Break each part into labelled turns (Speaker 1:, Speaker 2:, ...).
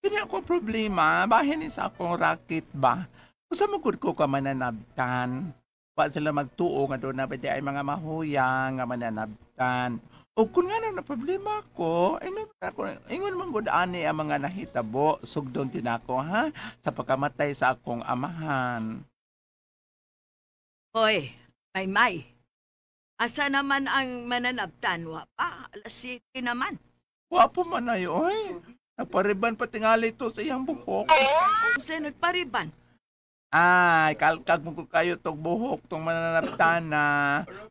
Speaker 1: Kini ako problema, bahin sa akong racket ba? Usa mo gud ko ka mananabtan. Wa sila magtuo nga doon na pwede ay mga mahuyang nga mananabtan. O kung nga na problema ko, ingon man gud ani ang mga nahitabo, sugdon din ako ha, sa pagkamatay sa akong amahan.
Speaker 2: Hoy, May. Asa naman ang mananabtan? Wa pa, alas 7 naman.
Speaker 1: Wapo man na oy. Napariban pa tingali to sa iyang buhok.
Speaker 2: Kasi nagpariban.
Speaker 1: Ay, kalkag mo ko kayo tong buhok, tong mananabtan na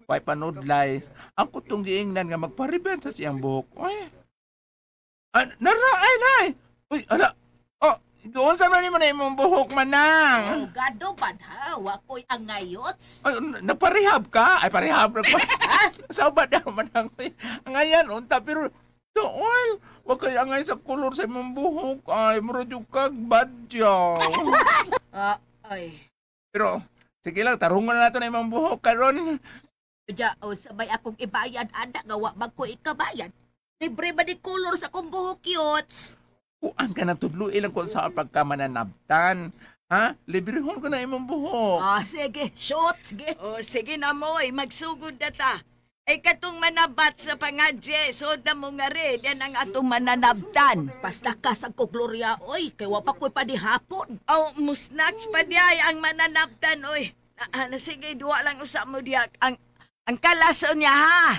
Speaker 1: way panudlay. Ako tong giingnan nga magpariban sa siyang buhok. Ay, nara, ay, nay! Uy, ala, oh, doon sa man na imong buhok manang.
Speaker 3: Oh, gado bad ha, wakoy ang ngayots.
Speaker 1: Ay, naparehab ka? Ay, parehab na ko. Sa ba daw manang? Ngayon, unta, pero doon, wag kaya ngay sa kulor sa imong buhok. Ay, marudyo kag badyaw.
Speaker 3: Ay.
Speaker 1: Pero, sige lang, tarungan na nato na imong buhok karon.
Speaker 3: Kaya, sabay akong ibayad, ada, gawa bag ko ikabayad. Libre ba di color sa kong buhok, yots?
Speaker 1: Kuan ka na tudluin lang kung sa pagkamananabtan. Ha? Librehon ka na imong buhok.
Speaker 3: Sige, shoot, sige.
Speaker 2: Sige na mo, magsugod na ta. Ay katong manabat sa pangadje, so na mo nga rin, yan ang atong mananabtan.
Speaker 3: Basta ka sa ko, Gloria, oy, kay wapa ko'y pa di hapon.
Speaker 2: Musnaks pa diay ang mananabtan, oy. Sige, duwa lang usap mo diya. Ang kalaso niya, ha?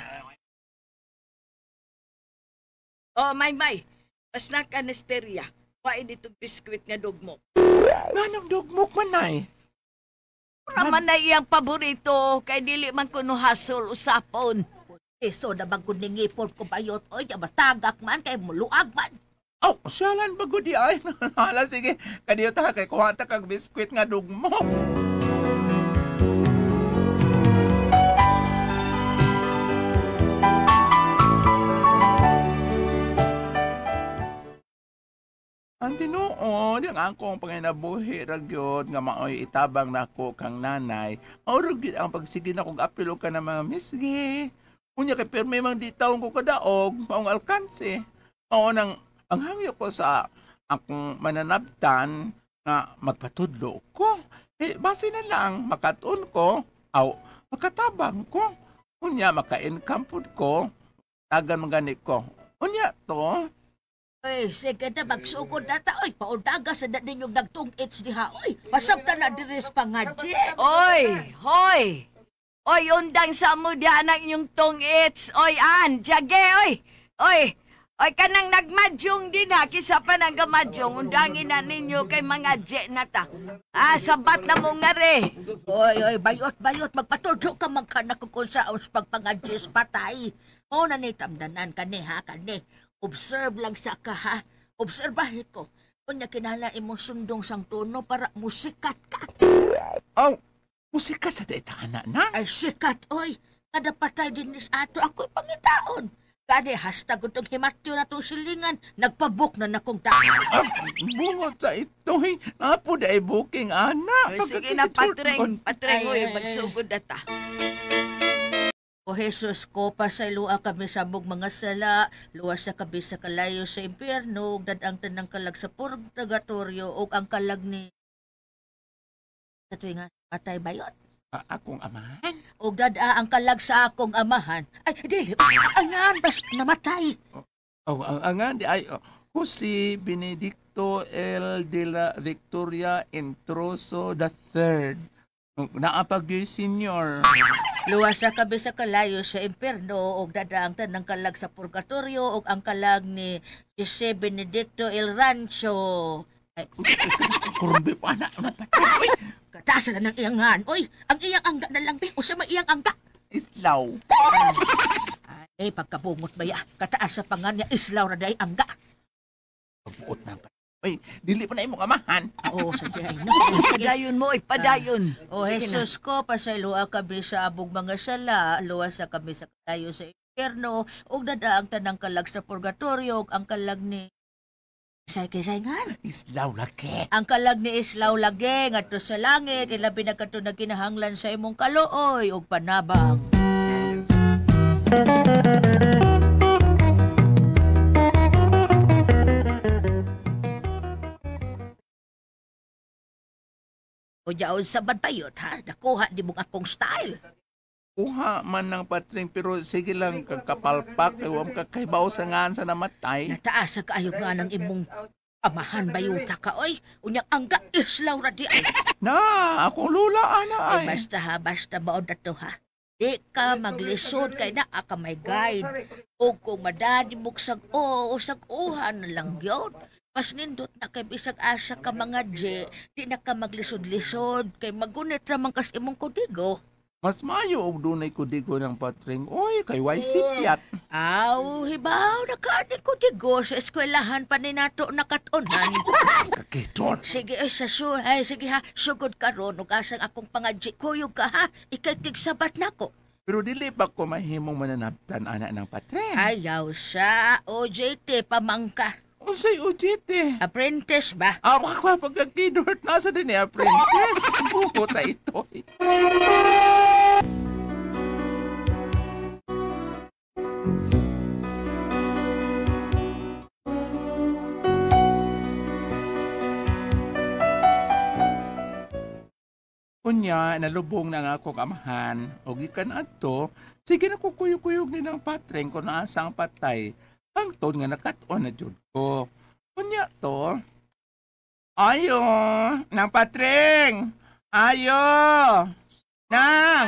Speaker 2: May. Basta kanisterya. Wain ditong biskwit nga dugmok.
Speaker 1: Manong dugmok man ay.
Speaker 2: Naman na iyang paborito, kay dili man kuno hasol usapon.
Speaker 3: So na bang kuningipon ko bayot, oy, matagak man, kay muluag man.
Speaker 1: Oh, siyalan bago di ay. Hala, sige. Kadiyo ta, kay kuha ta kag biskwit nga dugmok. Ang tinuod, yung akong panginabuhi ragyod nga maoy itabang nako kang nanay, maurog yun ang pagsige na kong apilo ka ng mga misgi. Unya kay perme mang di taong ko kadaog, maong alkanse. Mao nang ang hangyo ko sa akong mananabtan nga magpatudlo ko. Base na lang, makatun ko, makatabang ko. Unya, maka-income food ko, tagan magani ko. Unya to,
Speaker 3: Oy, sige na, magsugod na ta. Oy, paundaga sa na ninyong nagtungits diha. Oy, pasabta na diris pangadji.
Speaker 2: Oy, hoy! Oy, undang sa mo diyan ang inyong tungits. Oy, jage, oy! Oy, kanang nagmadyong din ha, kisa pa nang gamadyong, undangin na ninyo kay mga je na ta. Sabat na mo nga re.
Speaker 3: Oy, bayot, magpatudlo ka magkanak kung sa aus pagpangadjis patay. O na ni tamdanan ka ni ha, kani. Observe lang sa ka ha. Obserbahin ko. Kung kinala mo sundong sang tono para musikat ka.
Speaker 1: musika sa dayta anak na.
Speaker 3: Ay sikat, oy. Kada patay din nis ato ako'y pangitaon. Kani hashtag itong himatyo na itong silingan. Nagpabook na nakong daan.
Speaker 1: Bungot sa ito, napo da booking anak.
Speaker 2: Oy, sige na, patreng, oy, magsugod na ta.
Speaker 3: O Jesus ko, pasaylua kami sabog mga sala, luwas sa kabi sa kalayo sa impyerno, dadang tanang kalag sa purgatorio, o ang kalag ni... Katoy nga, patay ba yun?
Speaker 1: Akong amahan?
Speaker 3: O dada ang kalag sa akong amahan. Ay, dili, angan, bas namatay.
Speaker 1: Ang angan di ay, Jose Benedicto L. de la Victoria Introso III. Naapag senior.
Speaker 3: Luwas sa kabi sa kalayo sa impyerno, o dadaang tanang kalag sa purgatorio, o ang kalag ni Jose Benedicto El Rancho. Ay,
Speaker 1: Kurumbi pa na napatay.
Speaker 3: Katasan na ng iyangan. Oy, ang iyang angga na lang, be. O sa iyang angga.
Speaker 1: Islaw.
Speaker 3: Ay, pagkabungot ba ya? Kataas sa pangan niya, islaw na dahi angga.
Speaker 1: Pabuot na pa. Oy, dili pa na imong amahan.
Speaker 3: Oo, sa dihay na.
Speaker 2: Padayon mo, padayon.
Speaker 3: O Jesus ko, pasayloa kami sa abog mga sala, luwas sa kami sa kalayo sa impyerno, o dadaang tanang kalag sa purgatorio, ang kalag ni Say kisayngan.
Speaker 1: Islaw lagi.
Speaker 3: Ang kalag ni Islaw lagi ngadto sa langit ilabi na kadto na kinahanglan sa imong kaluoy ug panabang. O jaon sa badpayot ha, nakuha di mong akong style.
Speaker 1: Kuha man ng patring pero sige lang kakapalpak kay wam kakaibaw sa ngan sa namatay.
Speaker 3: Nataas sa kaayo nga ng imong amahan bayuta ka oy. Unyang angga Islaw ra di ay.
Speaker 1: Na, akong lula ana
Speaker 3: Ay,
Speaker 1: ay.
Speaker 3: basta ha, basta baon na to ha. Di ka maglisod kay na ka may guide. O kung madani mo sag-o o sag-uhan na lang yun. Mas nindot na kay bisag asa ka mga J. Di na ka maglisod-lisod kay magunit ramang kas imong kudigo.
Speaker 1: Mas mayo og dunay kudigo ng patring. Oy, kay way sipyat.
Speaker 3: Aw, hibaw na ka di kudigo sa eskwelahan pa ni nato nakatunan.
Speaker 1: Kakiton.
Speaker 3: Sige, sa suhay. Sige ha, sugod ka ron. Ug asang akong pangadji. Kuyog ka ha. Ikay tigsabat na ko.
Speaker 1: Pero dili pa ko mahimong mananabtan ana ng patring.
Speaker 3: Ayaw sa OJT pamangka.
Speaker 1: Unsay ujite?
Speaker 3: Apprentice ba?
Speaker 1: Ako pagkakidort nasa din ni apprentice. Buko sa ito. Kunya, nalubong na nga akong amahan. O gikan adto, sige na kukuyog-kuyog ni ng patring kung naasa ang patay. Hangtod nga nakaton na jud ko. Kunya to, ayo, nang patring! Ayo! Nang!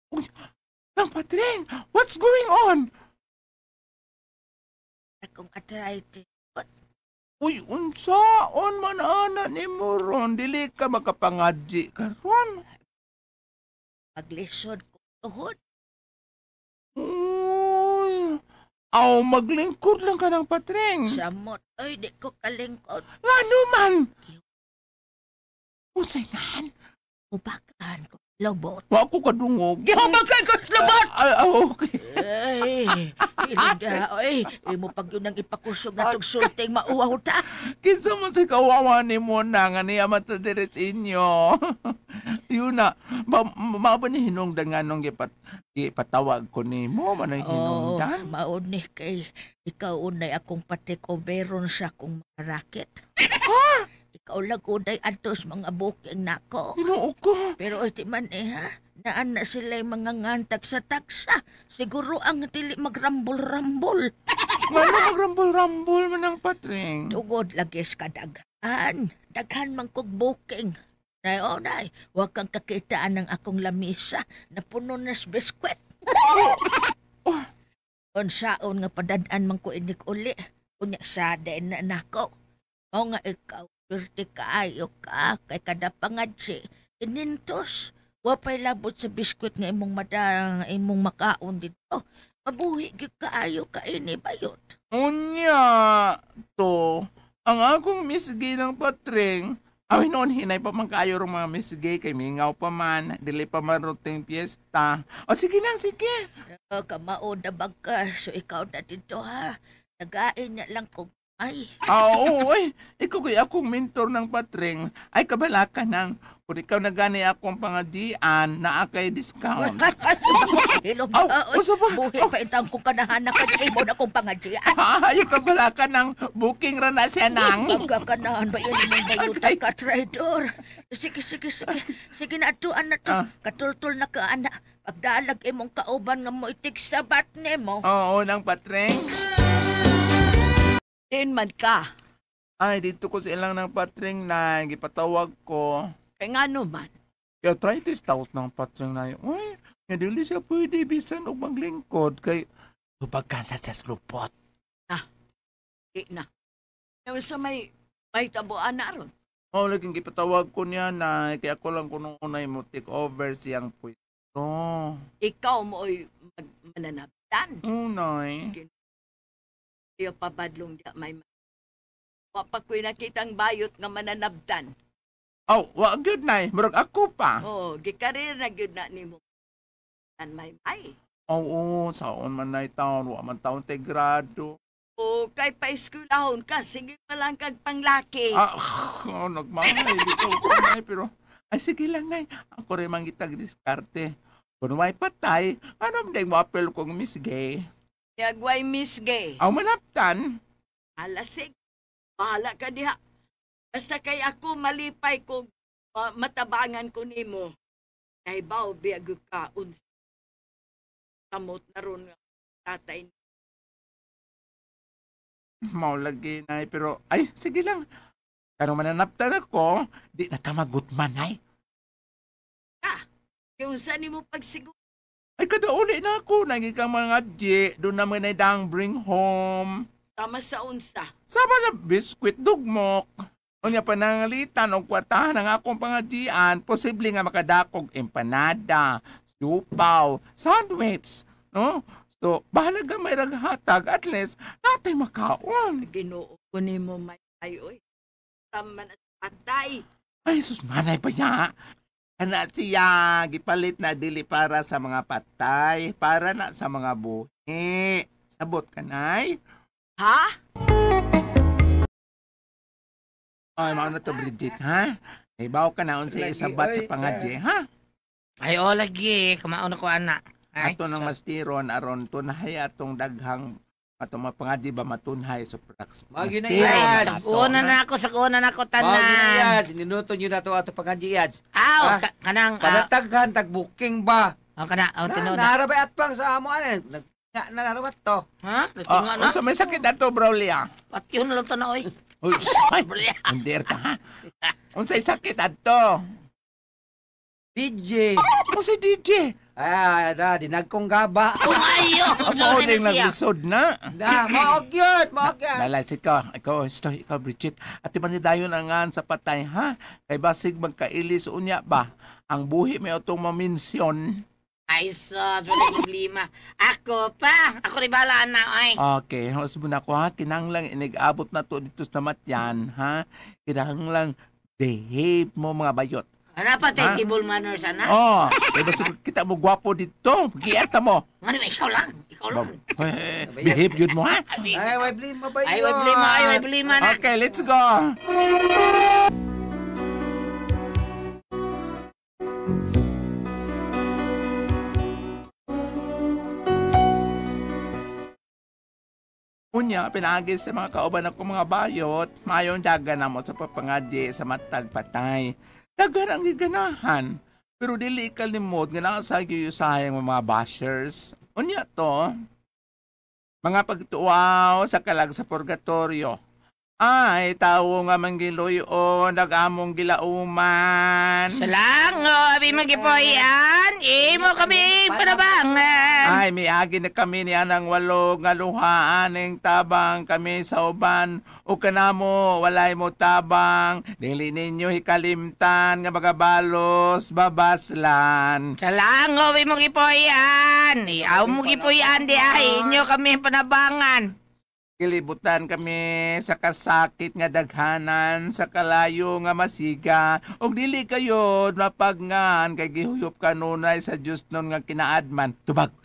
Speaker 1: Uy, nang patring! What's going on?
Speaker 3: Akong arthritis.
Speaker 1: Uy, unsaon man ana ni mo ron? Dili ka makapangadji karon.
Speaker 3: Maglisod ko tuhod.
Speaker 1: Uy, aw maglingkod lang ka ng patring.
Speaker 3: Samot. Ay, di ko kalingkod.
Speaker 1: Ngano man? Unsay nan?
Speaker 3: Ubakan ko. Lobot.
Speaker 1: Wa ko kadungog.
Speaker 3: Gihubakan ko sa lobot!
Speaker 1: Okay.
Speaker 3: Ay, ilida. Ay, imo pag yun ang ipakusog na tong sulting mauwaw ta.
Speaker 1: Kinsa man sa kawawa ni mo na nga niya matadiris inyo. Yun na, ba ni hinungdan nga nung ipatawag ko ni mo, manay hinungdan?
Speaker 3: Maon ni kay ikaw unay akong patik-overon sa akong mga racket.
Speaker 1: Ha?
Speaker 3: Ikaw lang unay atos mga booking nako.
Speaker 1: Ginoo ko.
Speaker 3: Pero iti man ha, naan na sila'y mga ngantag sa taksa. Siguro ang dili magrambol-rambol.
Speaker 1: Ngano magrambol-rambol man ang patring?
Speaker 3: Tugod lagis ka daghan. Daghan man kog booking. Nay, nay, huwag kang kakitaan ng akong lamisa na puno na sa biskwit. Unsaon nga padadaan man ko inik uli. Unya sa den na nako. O nga ikaw, pirti kaayo ka, kay kada pangadsi. Inintos, wapay labot sa biskwit nga imong madang imong makaon dito. Mabuhi gyud kaayo ka ini bayot.
Speaker 1: Unya, to, ang akong misgi ng patring, awin noon hinay pa man kayo rin mga misgi, kay mingaw pa man, dili pa maruting piyesta. O sige na, sige.
Speaker 3: Kamao na bagka, so ikaw na dito ha. Nagain niya lang kung ay.
Speaker 1: Oo, ikaw kay akong mentor ng patring, ay kabala ka nang, kung ikaw na gani akong pangadian, na akay discount.
Speaker 3: Hilom
Speaker 1: Aw,
Speaker 3: ka,
Speaker 1: usa ba?
Speaker 3: buhi pa itang kung kanahanan ka niya mo na kung pangadyan.
Speaker 1: Ay, kabala ka ng booking ra na siya nang.
Speaker 3: Ang kakanahan ba yun yung bayutan ka, traidor? Sige, sige, sige. Sige na, atuan na to. Katultul na ka, anak. Pagdalag imong kauban nga mo itig sa bat mo.
Speaker 1: Oo, ng patring.
Speaker 2: Din man ka.
Speaker 1: Ay, dito ko silang ng patring na gipatawag ko.
Speaker 2: Kay nga naman.
Speaker 1: Kaya try this taos ng patring na yun. Uy, hindi siya pwede bisan o maglingkod kay hubagkan sa lupot.
Speaker 2: Di na. Yung sa may tabuan na ron.
Speaker 1: Oo, laging gipatawag ko niya na kaya ko lang kung unay mo take over siyang pwesto.
Speaker 2: Ikaw mo ay mananabtan.
Speaker 1: Unay.
Speaker 2: Iyo pabadlong diya may wapakoy nakitang bayot nga mananabtan.
Speaker 1: Oh, wag yun na murag ako pa.
Speaker 2: Oh, gikarir na gyud na nimo. An may.
Speaker 1: Oo, saon man na taon, wa man taon tay grado.
Speaker 2: O kay pa-eskulahon ka, sige pa lang kag panglaki.
Speaker 1: Nagmamay, di ko kunay, pero, ay sige lang, nay, ako rin mangitag diskarte. Kung may patay, ano mo mapel kong Miss Gay?
Speaker 2: Yagway Miss Gay.
Speaker 1: Ang manaptan,
Speaker 2: Alasig, bahala ka diha. Basta kay ako malipay ko, matabangan ko nimo. Kay bao biag ka unsa. Kamot na ron nga tatay.
Speaker 1: mau lagi, nay, pero, ay, sige lang. Kano mananaptan ako, di na tamagot man, nay.
Speaker 2: Kung saan nimo pagsiguro.
Speaker 1: Ay, kadauli na ako, naging kang mga di, doon naman ay dang bring home.
Speaker 2: Tama sa unsa.
Speaker 1: Sama sa biskwit dugmok. Unya panangalitan og kwartahan ng akong pangadian, posible nga makadakog empanada, supaw, sandwich, no? So, bahala ka may raghatag, at least, natay makaon.
Speaker 2: Ginoo ko nimo may oy. Tama na sa patay.
Speaker 1: Ay, sus, manay pa niya. Ana siya, gipalit na dili para sa mga patay, para na sa mga buhi. Sabot ka, nay?
Speaker 2: Ha?
Speaker 1: Ay, mao na to, Bridget, ha? Ibaw ka na unsa isabat sa pangadye, ha?
Speaker 4: Ay, o lagi. Kumaon ako, anak. Ay,
Speaker 1: Ato ng mastiron, aron tunhay atong daghang atong mga pangadye ba matunhay sa products.
Speaker 5: Magi na
Speaker 1: Mastiron
Speaker 5: yan.
Speaker 1: ato,
Speaker 4: Saguna
Speaker 1: ha?
Speaker 4: na ako, saguna na ako,
Speaker 5: Mao gina
Speaker 4: tanan.
Speaker 5: yan, sininuto nyo na ito ato pagkanjiyads.
Speaker 4: Aw,
Speaker 5: Ah,
Speaker 4: kanang,
Speaker 5: Panataghan, tag-booking ba?
Speaker 4: tinuod na.
Speaker 5: Naharabay at pang sa amo, ano? Narawat to.
Speaker 4: Ha? Nagtinga na?
Speaker 1: Unsa may sakit ato, Braulia?
Speaker 4: Pati yun na lang to na, oy.
Speaker 1: Uy, ay, hindi ta, ha? Unsay sakit ato?
Speaker 5: DJ.
Speaker 1: Ako si DJ.
Speaker 5: Dinagkong gaba.
Speaker 4: Kumayo!
Speaker 1: Ako uling naglisod na.
Speaker 5: Maog yun.
Speaker 1: Lalasit ka. Ikaw, Bridget. At iba ni dayon angan sa patay, ha? Kay basig magkailis unya ba? Ang buhi may itong maminsyon.
Speaker 4: Ay, sos, wala problema. Ako pa. Ako rin bala na, oy.
Speaker 1: Okay, hos mo na ko, ha? Kinahanglang inig-abot na to dito sa matyan, ha? Kinahanglang behave mo mga bayot.
Speaker 4: Ano pa,
Speaker 1: Ha?
Speaker 4: table manners, ana?
Speaker 1: Oh, kaya basta kita mo gwapo dito. Giyata mo.
Speaker 4: Ano ba, ikaw lang. Ikaw lang.
Speaker 1: Behave yun mo, ha?
Speaker 5: Ay, may blima ba yun?
Speaker 4: Ay, may problema na.
Speaker 1: Okay, let's go. Unya, pinagis sa mga kauban ako mga bayot, mayong daga na mo sa papangadye sa matag patay. Dagan ang giganahan. Pero dili kalimot nga nakasagyo sayang mga bashers. Unya to, mga pagtuaw sa kalag sa purgatorio. Ay, tawo nga manggiloy-o, nag-among gilauman.
Speaker 4: Salango, abi magipoyan. Imo kami panabangan.
Speaker 1: Ay, miagi na kami niya ng walo nga luhaan ng tabang kami sa uban. O kanamo, walay mo tabang. Dili ninyo hikalimtan nga magabalos, babaslan.
Speaker 4: Salango, abi magipoyan. Iaw mo gipoyan di ay inyo kami panabangan.
Speaker 1: Kilibutan kami sa kasakit nga daghanan, sa kalayo nga masiga. Og dili kayo napagngan kay gihuyop kanunay sa Dios nun nga kinaadman. Tubag.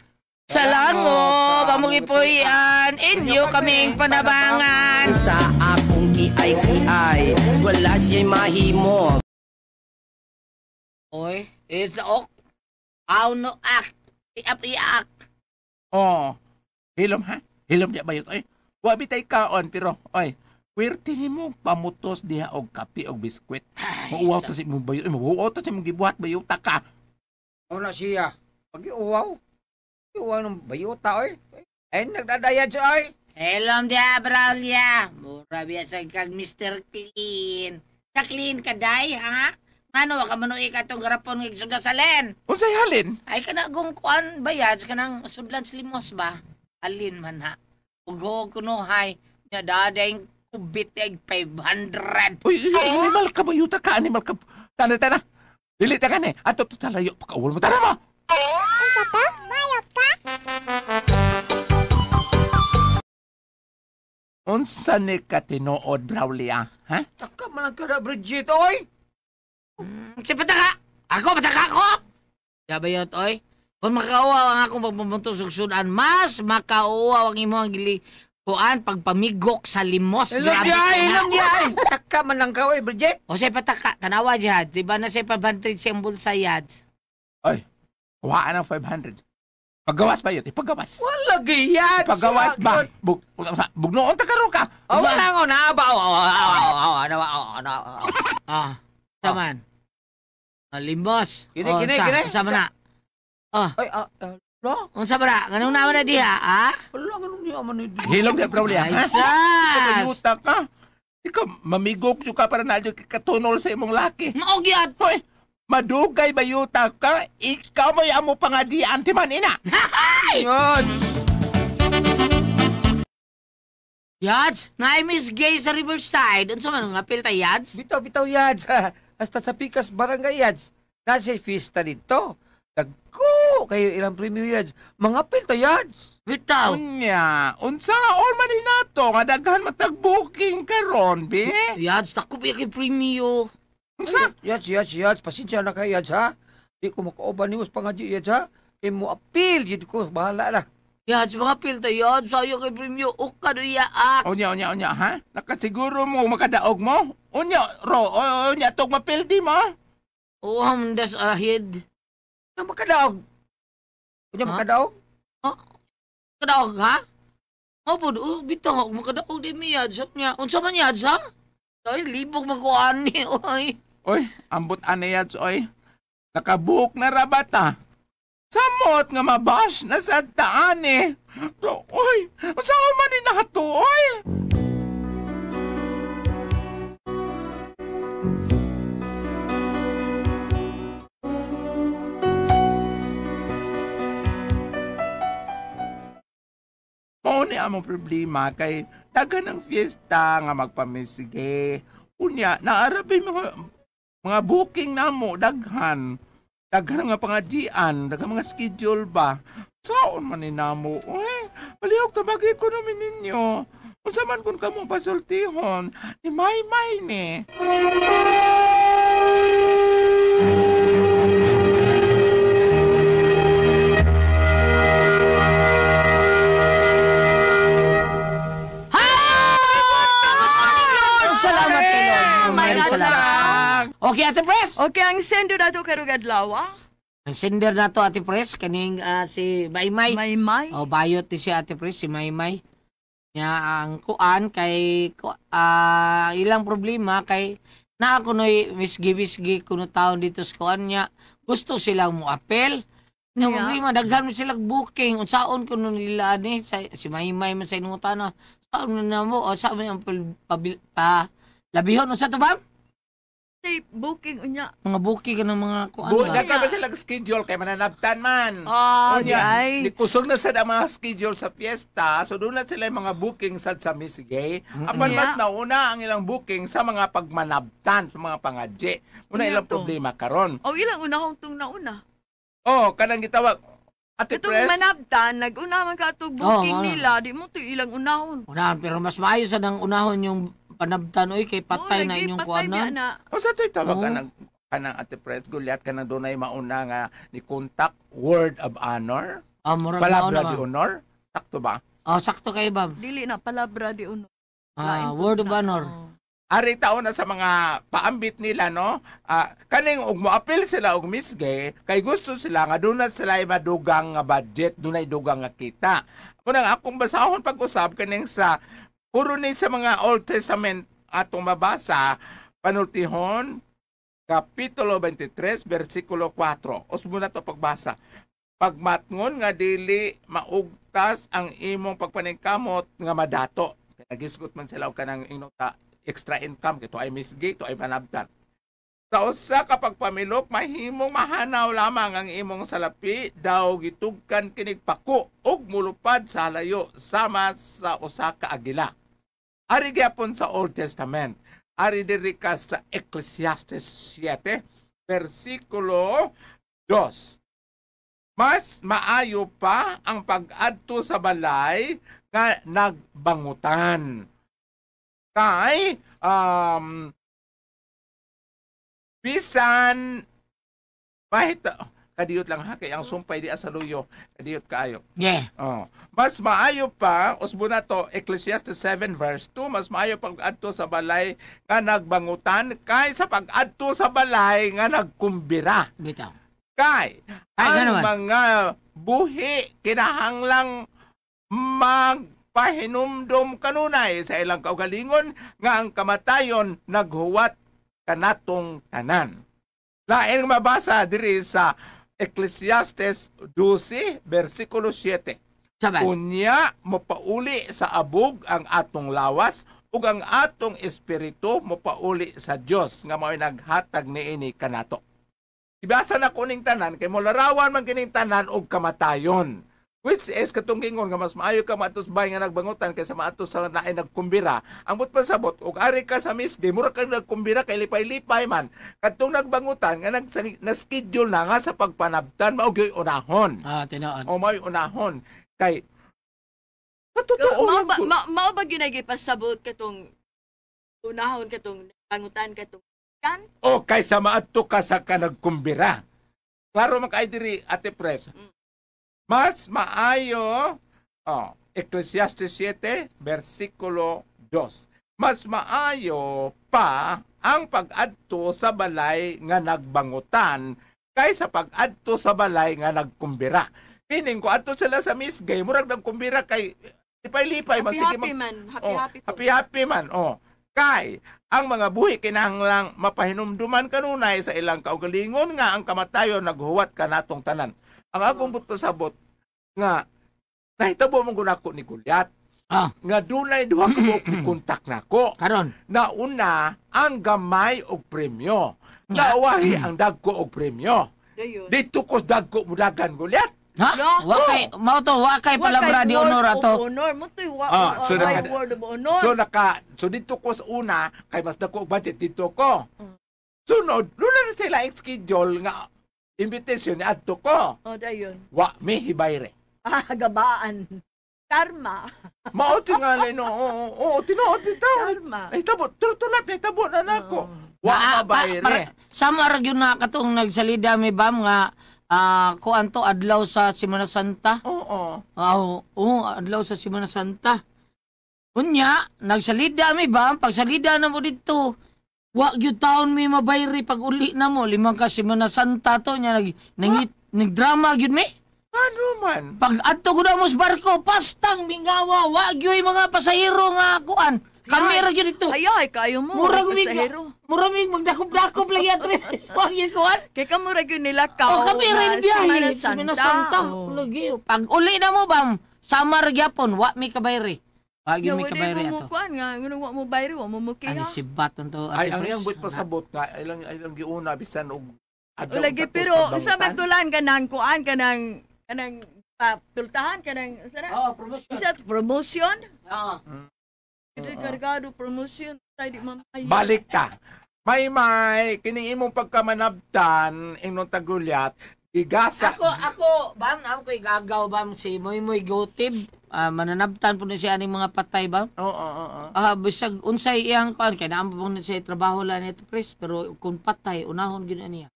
Speaker 4: Salango, pamugipoyan. Inyo kaming panabangan.
Speaker 6: Sa akong kiay-kiay, wala siya'y mahimo.
Speaker 4: Oy, it's ok. Aw no ak. Iap-iak.
Speaker 1: Oh. Hilom ha? Hilom di bayot oy. Wa bitay kaon pero oy, puwerte nimo pamutos diha og kape og biskwit. Mauwaw ta si mo bayot. Mauwaw ta si mo gibuhat bayuta ka.
Speaker 5: Ano siya? Pag-iuwaw. Iuwaw ng bayota, oy. Ay, nagdadayad siya, oy.
Speaker 4: Hello, dia Braulya. Mura biya sa kag Mr. Clean. Sa clean ka, day, ha? Ano, waka manuwi ka itong garapon ng igsuga sa len.
Speaker 1: Unsay halin?
Speaker 4: Ay, kanagong kuan bayad, kanang sudlan slimos ba? Alin man, ha? Ugo kunuhay, niya dadayng kubit ay 500.
Speaker 1: Uy, animal ka bayuta ka, animal ka. Tana. Dili ta kani. Ato to sa layo pagkawal mo tara mo. Unsa ni ka tinuod, Braulia? Ha?
Speaker 5: Taka man ang kada, Bridget, oy.
Speaker 4: Si pataka! Ako, pataka ko! Sabayot, oy. Kung makauaw ang akong pagpamuntong sugsudan, mas makauaw ang imo ang kuan pagpamigok sa limos.
Speaker 5: Ilong yan! Taka man lang ka, oy, Bridget.
Speaker 4: O say pataka, tanawa jihad. Diba na say 500 siyang bulsa yad?
Speaker 1: Oy, kuhaan ng 500. Paggawas ba yun? Ipagawas.
Speaker 5: Wala giyad.
Speaker 1: Paggawas ba? Bugnoon ta karo ka.
Speaker 5: Oh, wala ko na ba?
Speaker 4: Saman. Limos.
Speaker 5: Kini.
Speaker 4: Sama na.
Speaker 5: Ay, wala.
Speaker 4: Unsa ba na? Ganun naman na diha, ha?
Speaker 5: Wala, ganun niya man.
Speaker 1: Hilong na bro niya. Ha?
Speaker 4: Aysas!
Speaker 1: Pagayuta ka. Ikaw, mamigok yung ka para na katunol sa imong laki.
Speaker 4: Maog yad!
Speaker 1: Hoy, madugay bayuta ka. Ikaw mo yung amo pangadian, timan ina.
Speaker 5: Yan.
Speaker 4: Yads, na-miss gay sa Riverside. Unsa man nga pilta, Yads?
Speaker 5: Bitaw, yads. Hasta sa Pikas Barangay, yads. Nasa fiesta dito. Dagko kayo ilang premium, yads. Mga pilta, yads.
Speaker 4: Bitaw.
Speaker 1: Unya, unsa nga all man nato nga daghan matag-booking karon, be?
Speaker 4: Yads, takop kay premium.
Speaker 1: Unsa?
Speaker 5: Yads. Pasensya na kayo, yads, ha? Di ko makauban ni mas pangadyo, yads, ha? Kaya mo appeal, yun ko. Bahala na.
Speaker 4: Yads, mga pilta, Yads. Sayo kay premium. Uka do yaak.
Speaker 1: Unya, ha? Nakasiguro mo makadaog mo? Unya, tog mapildi mo?
Speaker 4: Oo, hamdas ahid.
Speaker 5: Ang makadaog. Kunya
Speaker 4: Ha?
Speaker 5: makadaog?
Speaker 4: Kadaog, ha? Opo, bitaw, makadaog di mi, Yads. Unsa man, Yads, ha? Ay, libog makuhaan ni, oy.
Speaker 1: Oy, ambot anayats, oy. Nakabook na rabata. Samot nga mabash na sa daan eh. Oy, unsa man ni nahato, oy? Mao ni among problema kay daghan ng fiesta nga magpamisige. Unya, naarabi mga booking namo daghan. Daghan nga pangadjian, daghan mga schedule ba. Saon man ni namo? Uy, palihog tabagi ko namin ninyo. Unsa man kun kamong pasultihon, ni May ni.
Speaker 4: Salamat kay Lord.
Speaker 2: Maraming
Speaker 4: Salamat. Okay, Ate Pres.
Speaker 2: Okay, ang sendo na to karugadlawa.
Speaker 4: Ang sender na to, Ate Pres, kaning si Maymay.
Speaker 2: May.
Speaker 4: O, bayot ni si Ate Pres, si Maymay. Nya ang kuan kay ilang problema kay na ako noy misgi kuno taon dito sa kuan niya. Gusto silang mo apel. Nga
Speaker 2: Yeah.
Speaker 4: problema daghan mo silang booking unsaon kuno nila ni si Maymay man sa inutan na saan na mo o sa ang labihon unsa to ba?
Speaker 2: Say, booking unya.
Speaker 4: Mga booking ka ng mga kuan ba?
Speaker 1: Daghan ba sila schedule kay mananabtan man.
Speaker 2: Ah,
Speaker 1: Unya,
Speaker 2: ay.
Speaker 1: kusog na sa mga schedule sa fiesta, so doon na sila yung mga booking sa Misigay. Apan
Speaker 2: Yeah.
Speaker 1: mas nauna ang ilang booking sa mga pagmanabtan, sa mga pangadje. Muna
Speaker 2: Yeah,
Speaker 1: ilang
Speaker 2: to.
Speaker 1: problema karon.
Speaker 2: O, ilang unahong tung nauna.
Speaker 1: Oh, kanang gitawag Ate
Speaker 2: Itong
Speaker 1: Pres.
Speaker 2: manabtan, nag-una man ka itong booking
Speaker 4: Oo,
Speaker 2: nila. Di mo ito ilang unahon.
Speaker 4: Unahan, pero mas maayos sa nang unahon yung panabtan oy kay patay
Speaker 2: Oo,
Speaker 4: na
Speaker 2: lagi
Speaker 4: inyong
Speaker 2: patay niya
Speaker 4: kuanan.
Speaker 2: na.
Speaker 1: O sa to'y tawag
Speaker 4: Oo.
Speaker 1: kanang Ate Pres, gulyat ka na doon ay mauna nga ni contact word of honor,
Speaker 4: Murag
Speaker 1: palabra
Speaker 4: nauna
Speaker 1: de
Speaker 4: ba?
Speaker 1: honor. Sakto ba?
Speaker 4: Sakto kay Bam.
Speaker 2: Dili na, palabra di uno. Lain po
Speaker 4: Word of
Speaker 2: na.
Speaker 4: honor.
Speaker 2: Oo.
Speaker 1: Ari taon na sa mga paambit nila, no? Kaning og moapil sila og misgay, kay gusto sila nga doon na sila ay madugang nga budget, doon ay dugang nga kita. Muna nga, akong basahon pag-usap kaning sa puro ni sa mga Old Testament atong mabasa, panultihon, Kapitulo 23, versikulo 4. Os muna to pagbasa. Pagmatngon nga dili maugtas ang imong pagpaningkamot nga madato. Kaya nagisgot man sila og kanang inota extra income kito ay misgi to ay panabtan. Sa usa ka pagpamilok mahimong mahanaw lamang ang imong salapi daw gitugkan kinig pako ug mulupad sa layo sama sa usa ka agila. Ari gyapon sa Old Testament. Ari diri ka sa Ecclesiastes 7 versikulo 2. Mas maayo pa ang pag-adto sa balay nga nagbangutan. Kay bisan kadiyot lang ha, kay ang sumpay di sa luyo, kadiyot kaayo.
Speaker 4: Yeah.
Speaker 1: Oh. Mas maayo pa, usbo na to, Ecclesiastes 7 verse 2, mas maayo pag-adto sa balay nga nagbangutan, kay sa pag-adto sa balay nga nagkumbira.
Speaker 4: Bitaw.
Speaker 1: Kay,
Speaker 4: Ay,
Speaker 1: ang
Speaker 4: ganaman.
Speaker 1: mga buhi, kinahanglang magpahinumdom kanunay sa ilang kaugalingon nga ang kamatayon naghuwat kanatong tanan. Lain mabasa diri sa Ecclesiastes 12, versikulo 7.
Speaker 4: Sabay.
Speaker 1: Unya, mopauli sa abog ang atong lawas ug ang atong espiritu mopauli sa Dios nga mao'y naghatag niini kanato. Ibasa na kuning tanan kay molarawan man kining tanan og kamatayon. Which is katong gingon nga mas maayo ka maatos bay nga nagbangutan kaysa maatos sa naay nagkumbira. Ang but pasabot ug ari ka sa misdi mura ka nagkumbira kay lipay-lipay man. Katong nagbangutan nga na-schedule na nga sa pagpanabtan mao gyud unahon.
Speaker 4: Tinoon.
Speaker 1: O may unahon kay katotoo lang ko.
Speaker 2: Mao ba ginagipasabot katong unahon katong pangutan katong kan?
Speaker 1: O kaysa maadto ka sa kanagkumbira. Klaro man kay diri Ate Pres. Mas maayo, Ecclesiastes 7, versikulo 2. Mas maayo pa ang pag-adto sa balay nga nagbangutan kaysa pag-adto sa balay nga nagkumbira. Meaning, kung adto sila sa misgay, murag nagkumbira kay lipay-lipay man.
Speaker 2: Happy man.
Speaker 1: Happy man. Kay, ang mga buhi kinahanglang mapahinumduman kanunay sa ilang kaugalingon nga ang kamatayon naghuwat kanatong tanan. Ang akong pasabot nga nahitabo mong gunako ni Gulyat nga dunay duha ka mo kontak nako.
Speaker 4: Karon.
Speaker 1: Nauna ang gamay og premyo. Nawahi ang dagko og premyo.
Speaker 2: Dayon.
Speaker 1: Dito ko dagko mudagan Gulyat.
Speaker 4: Ha?
Speaker 2: No.
Speaker 4: Wakay, mao to, wakay palabra di honor ato.
Speaker 2: Honor mo to'y
Speaker 1: So
Speaker 2: word of honor.
Speaker 1: So dito ko sa una kay mas dako og budget dito ko. Sunod, lula na sila ang schedule nga invitation ni adto ko.
Speaker 2: Dayon.
Speaker 1: Wa mi hibayre.
Speaker 2: Gabaan. Karma.
Speaker 1: Mao tingali no. Tinuod bitaw.
Speaker 2: Karma.
Speaker 1: Ay tabo, tulad ay tabo na nako. Wa mabayre.
Speaker 4: Sama ra gyud na katong nagsalida mi bam nga kuan to adlaw sa Semana Santa.
Speaker 1: Oo.
Speaker 4: Adlaw sa Semana Santa. Unya, nagsalida mi bam, pagsalida na mo dito. Wa gyud taon mi mabayri pag uli na mo 5 ka Semana Santa to nya nagdrama gyud mi.
Speaker 1: Ano man?
Speaker 4: Pag adto ko na mo sa barko, pastang mingawa, wa gyud mga pasahero nga kuan. Kamera gyud dito.
Speaker 2: Ayay, kayo mo.
Speaker 4: Mura mi
Speaker 2: pasahero.
Speaker 4: mura mi magdakop-dakop lagi atre. Wa gyud kuan.
Speaker 2: Kaya ka mura yun nila kao.
Speaker 4: Kami rin biyahe. Semana Santa.
Speaker 2: Oh.
Speaker 4: Lagi. Pag uli na mo bam, samar gyapon, wa mi kabayri. Wa gyud mi kabayri ato.
Speaker 2: Kuan nga, wa mo bayri, wa mo mukiha.
Speaker 4: Ani sibat to.
Speaker 1: Ay ang iyang buit pasabot nga ilang giuna bisan og adlaw.
Speaker 2: Lagi pero sa magtulan ka nang kuan ka nang pultahan ka nang
Speaker 4: promotion.
Speaker 2: isa promotion.
Speaker 4: Oo.
Speaker 2: Kargado promotion. Tayo di mamay.
Speaker 1: Balik ka. May kining imong pagkamanabtan ingnon tagulyat igasa.
Speaker 4: Ako bam ko igagaw bam si Moy Gotib. Mananabtan po na siya aning mga patay bam.
Speaker 1: Oo.
Speaker 4: Bisag unsay iyang kuan kay naam po na siya trabaho la nito pres pero kung patay unahon gyud niya.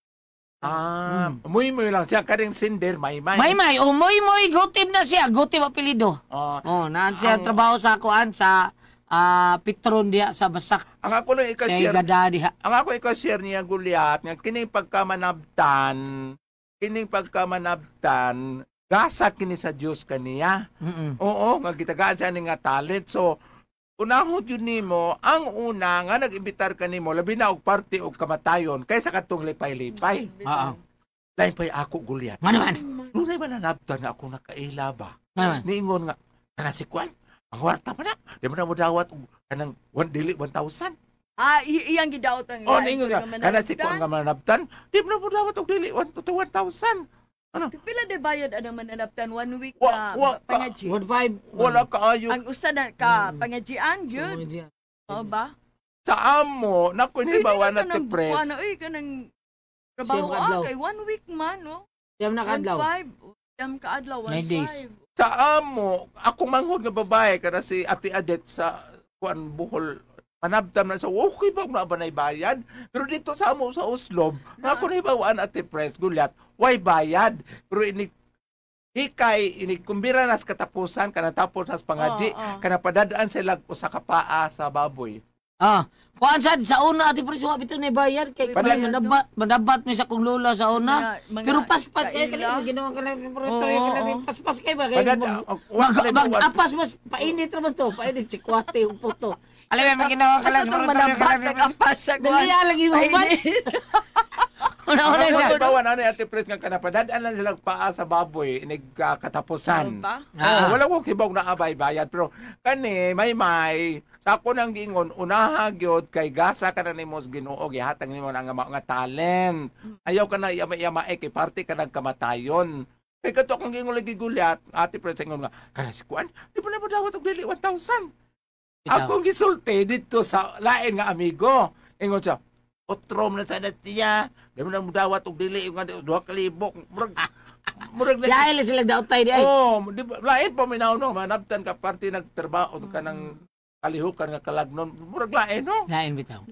Speaker 1: Muy lang siya karing sinder may.
Speaker 4: May Moy Gotib na siya, Gotib apelyido. Naan siya trabaho sa kuan sa Petron diha sa Basak.
Speaker 1: Ang ako lang
Speaker 4: Kay
Speaker 1: i-share.
Speaker 4: gada diha.
Speaker 1: Ang ako i-share niya Gulyat nga kining pagkamanabtan gasa kini sa Dios kaniya. Oo, nga gitagaan siya ni nga talent. So unahon yun nimo, ang una nga nag-imbitar ka nimo, labi na og parte og kamatayon, kaysa katong lipay-lipay. Lain pa'y ako, Gulyat.
Speaker 4: Manaman.
Speaker 1: Nunay ba nanabtan na ako nakaila ba?
Speaker 4: Manaman.
Speaker 1: Niingon nga, si Kwan, ang warta pa na. Di mo na mo dawat kanang 1,000.
Speaker 2: Iyang gidawat ang
Speaker 1: Niingon nga, si Kwan nga manabtan, di mo na mo dawat og dili 1,000. Ano?
Speaker 2: Pila de bayad anang mananaptan 1 week
Speaker 1: Wa-
Speaker 2: na
Speaker 1: wa-
Speaker 2: pangadji.
Speaker 4: 1.5.
Speaker 1: Wala kaayo.
Speaker 2: Ang usa na ka pangadjian jud. O ba?
Speaker 1: Sa amo, naku, hindi ba wana te press?
Speaker 2: Ano kanang trabaho
Speaker 4: Siyam kadlaw.
Speaker 2: kay 1 week man no.
Speaker 4: Siyam na kadlaw.
Speaker 2: 1.5. Siyam ka adlaw
Speaker 4: 9 days.
Speaker 2: 1.5.
Speaker 1: Sa amo, ako manghod nga babae, kada si Ate Adet sa Kwan Bohol, manabtam na sa, okay ba na ba na bayad? Pero dito sa amo sa Oslob, ako na ibawaan Ate Press, Gulyat, way bayad. Pero ini hikay ini kumbira nas katapusan kana tapos nas pangaji kana padadaan sila usa ka paa sa baboy.
Speaker 4: Kuan sad sa una ati pres wa bitaw ni bayad kay madabat mi sa kong lola sa una. Pero paspas kay kali mo ginawa ka lang paspas kay ba kay apas mas painit ra man to, painit si kwate ug puto. Alam mo ginawa ka lang
Speaker 2: apas sa
Speaker 4: dali lagi mo ba?
Speaker 1: Una siya. Bawa na ati pres nga kana padadaan lang sila paa sa baboy inig katapusan. Wala ko kibog na abay bayad pero kani may sa ako nang gingon unaha gyud kay gasa ka na nimo sa Ginoo gihatag nimo ang mga talent. Ayaw ka na yama kay parte ka nagkamatayon. Kay kato akong gingon lagi gulyat, ati pres ingon nga kana si kuan, di pa na mo dawat og dili 1,000. Akong gisulti dito sa lain nga amigo. Ingon siya, utrom na sana siya. Di mo na mo dawat og dili nga 2,000. Murag
Speaker 4: Lain sila daotay di ay.
Speaker 1: Lain pa minaw no manabtan ka parte nagtrabaho ka ng kalihukan nga kalagnon. Murag lain no.
Speaker 4: Lain bitaw.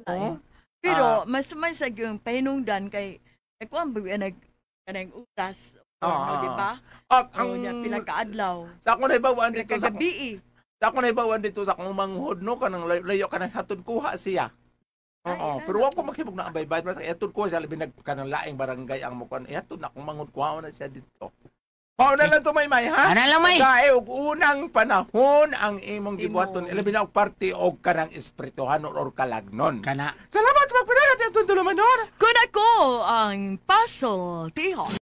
Speaker 2: Pero mas sa yung pahinungdan kay kuan ba kanang utas. Di ba? Ang pinakaadlaw.
Speaker 1: Sa ako na ibawaan dito sa
Speaker 2: gabi.
Speaker 1: Sa ako na ibawaan dito sa akong manghod no kanang layo kanang hatod kuha siya. Pero wa ko maghibog na abay bayad sa hatod kuha siya labi kanang laing barangay ang mukan. Hatod na akong manghod kuha na siya dito. Pauna lang to may ha?
Speaker 4: Ana lang may.
Speaker 1: Dahil unang panahon ang imong gibuhaton ilabi na og parte og kanang espirituhan or kalagnon.
Speaker 4: Kana.
Speaker 1: Salamat sa pagpadagat sa tulumanon.
Speaker 2: Kun ako ang puzzle tihon.